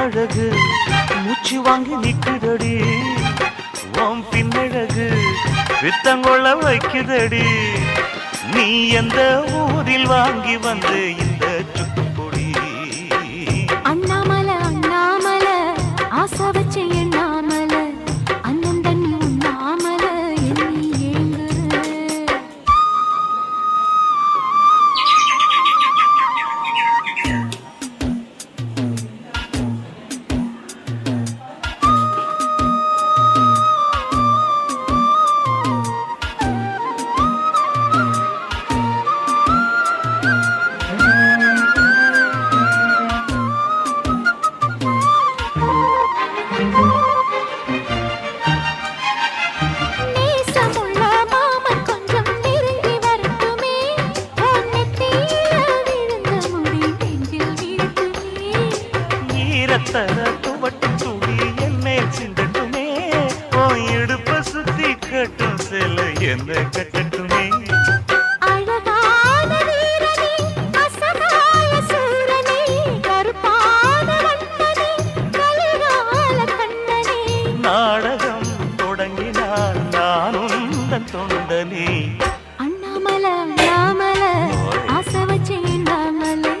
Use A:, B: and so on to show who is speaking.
A: முன்னழகு மூச்சு வாங்கி நிக்குதடி ஓம் பின்னழகு வித்தங்கொள்ள வைக்குதடி நீ எந்த ஊரில் வாங்கி வந்து இந்த சுக்குப்பொடி
B: அண்ணாமலை அண்ணாமலை ஆசை வச்சு எண்ணாமலை அண்ணன் தண்ணி உண்ணாமலை எண்ணி ஏங்குற
A: துவட்டு துடி என்னை சிந்தட்டுமே ஓ இடுப்ப சுத்தி கட்டும் சில என்ன கட்டட்டுமே நாடகம் தொடங்கினால் நானும் தொண்டனே
B: அண்ணாமலை அண்ணாமலை ஆசை வச்சு எண்ணாமலை